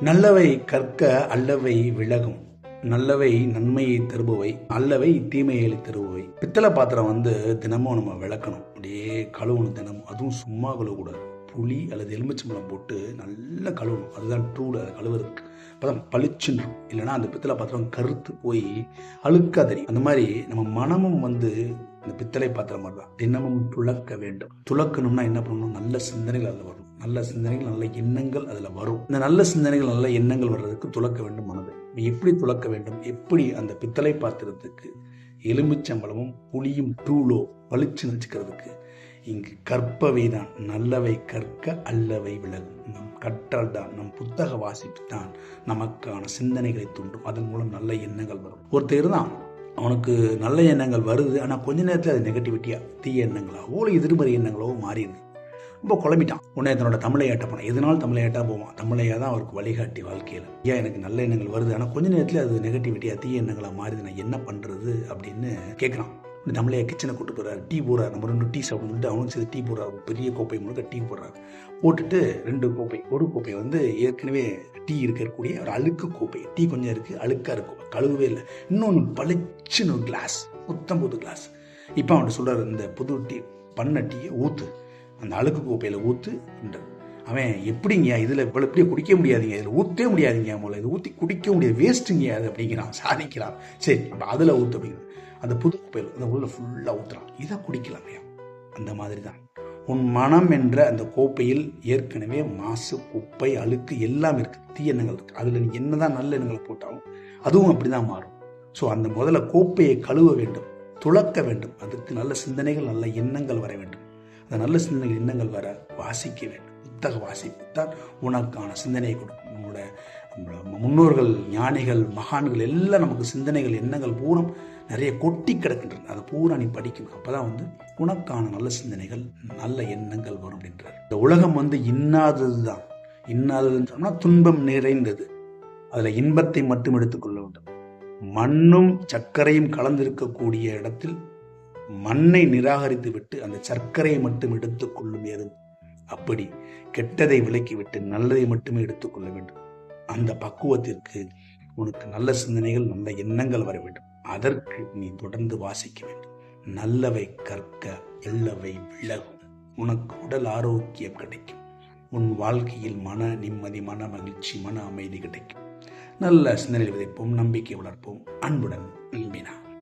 நல்லவை கற்க அல்லவை விலகும், நல்லவை நன்மையை தருபவை, அல்லவை தீமையை தருபவை. பித்தளை பாத்திரம் தினமும் நம்ம விளக்கணும், அப்படியே கழுவணும் தினமும். அதுவும் சும்மா கழுவக்கூடாது, புளி அல்லது எலுமிச்சம்பழம் போட்டு நல்லா கழுவணும். அதுதான் டூல், அதை கழுவுறதுக்கு. அப்போதான் பளிச்சுன்னு. இல்லைன்னா அந்த பித்தளை பாத்திரம் கருத்து போய் அழுக்கா தெரியும். அந்த மாதிரி நம்ம மனமும் இந்த பித்தளை பாத்திரம் மாதிரி தான், தினமும் துளக்க வேண்டும். துளக்கணும்னா என்ன பண்ணணும்? நல்ல சிந்தனைகள் அதில் வரும், நல்ல சிந்தனைகள் நல்ல எண்ணங்கள் அதில் வரும். இந்த நல்ல சிந்தனைகள் நல்ல எண்ணங்கள் வர்றதுக்கு துளக்க வேண்டும் மனது. எப்படி துளக்க வேண்டும்? எப்படி அந்த பித்தளை பாத்திரத்துக்கு எலுமிச்சம்பழமும் புளியும் டூலோ பளிச்சு நினைச்சுக்கிறதுக்கு இங்கு கற்பவை தான். நல்லவை கற்க அல்லவை விலகும். நம் கற்றல் தான், நம் புத்தக வாசிப்பு தான் நமக்கான சிந்தனைகளை தூண்டும். அதன் மூலம் நல்ல எண்ணங்கள் வரும். ஒருத்தர் தான், அவனுக்கு நல்ல எண்ணங்கள் வருது, ஆனால் கொஞ்ச நேரத்தில் அது நெகட்டிவிட்டியா தீய எண்ணங்களாவோ எதிர்மறை எண்ணங்களோ மாறிடுது. ரொம்ப குழம்பிட்டான். உடனே தன்னோட தமிழையாட்ட போனான். எதனாலும் தமிழையாட்டா போவான். தமிழையா தான் அவருக்கு வழிகாட்டி வாழ்க்கையில். ஏன் எனக்கு நல்ல எண்ணங்கள் வருது, ஆனால் கொஞ்ச நேரத்தில் அது நெகட்டிவிட்டியா தீய எண்ணங்களாக மாறிது, நான் என்ன பண்ணுறது அப்படின்னு கேட்குறான். தமிழையா கிச்சனை கூட்டு போகிறார், டீ போடுறாரு. நம்ம 2 டீ சாப்பிட்டு அவனுக்கு சேர்த்து டீ போடுறாரு. பெரிய கோப்பை முழுக்க டீ போடுறாரு. போட்டுட்டு 2 கோப்பை, ஒரு கோப்பை ஏற்கனவே டீ இருக்கக்கூடிய ஒரு அழுக்கு கோப்பை, டீ கொஞ்சம் இருக்குது, அழுக்காக இருக்கும், கழுவவே இல்லை. இன்னொன்று பளிச்சுன்னு ஒரு கிளாஸ், புது கிளாஸ். இப்போ அவன்கிட்ட சொல்கிறார், இந்த புது டீ பண்ண டீயை ஊற்று, அந்த அழுக்கு கோப்பையில் ஊற்றுன்றார். அவன் எப்படிங்க இதில் இவ்வளோ இப்படியே குடிக்க முடியாதுங்க, இதில் ஊற்றவே முடியாதுங்க, மூலம் இதை ஊற்றி குடிக்க முடியாது, வேஸ்ட்டுங்க அது அப்படிங்கிறான், சாதிக்கிறான். சரி, அப்போ அதில் ஊற்று அப்படிங்கிறது. அந்த புது குப்பையில் அந்த உள்ள ஃபுல்லாக ஊற்றுறான். இதை குடிக்கலாமே. அந்த மாதிரி தான் உன் மனம் என்ற அந்த கோப்பையில் ஏற்கனவே மாசு, குப்பை, அழுக்கு எல்லாம் இருக்குது, தீயெண்ணங்கள் இருக்குது. அதில் நீ என்னதான் நல்ல எண்ணங்களை போட்டாலும் அதுவும் அப்படி தான் மாறும். ஸோ அந்த முதல்ல கோப்பையை கழுவ வேண்டும், துளக்க வேண்டும். அதுக்கு நல்ல சிந்தனைகள் நல்ல எண்ணங்கள் வர வேண்டும். அந்த நல்ல சிந்தனைகள் எண்ணங்கள் வர வாசிக்க வேண்டும். புத்தக வாசிப்பு தான் உனக்கான சிந்தனையை கொடுக்கும். நம்மளோட முன்னோர்கள், ஞானிகள், மகான்கள் எல்லாம் நமக்கு சிந்தனைகள் எண்ணங்கள் பூரம் நிறைய கொட்டி கிடக்கின்றன. அதை பூரா நீ படிக்கணும். அப்போதான் உனக்கான நல்ல சிந்தனைகள் நல்ல எண்ணங்கள் வரும் அப்படின்றார். இந்த உலகம் இன்னாதது தான். இன்னாததுன்னு சொன்னால் துன்பம் நிறைந்தது. அதில் இன்பத்தை மட்டும் எடுத்துக்கொள்ள வேண்டும். மண்ணும் சர்க்கரையும் கலந்திருக்கக்கூடிய இடத்தில் மண்ணை நிராகரித்து விட்டு அந்த சர்க்கரையை மட்டும் எடுத்துக்கொள்ளும் ஏதும். அப்படி கெட்டதை விலக்கிவிட்டு நல்லதை மட்டுமே எடுத்துக்கொள்ள வேண்டும். அந்த பக்குவத்திற்கு உனக்கு நல்ல சிந்தனைகள் நல்ல எண்ணங்கள் வர வேண்டும். அதற்கு நீ தொடர்ந்து வாசிக்க வேண்டும். நல்லவை கற்க அல்லவை விலகும். உனக்கு உடல் ஆரோக்கியம் கிடைக்கும். உன் வாழ்க்கையில் மன நிம்மதி, மன மகிழ்ச்சி, மன அமைதி கிடைக்கும். நல்ல சிந்தனை விதைப்போம், நம்பிக்கை வளர்ப்போம். அன்புடன் மீனா.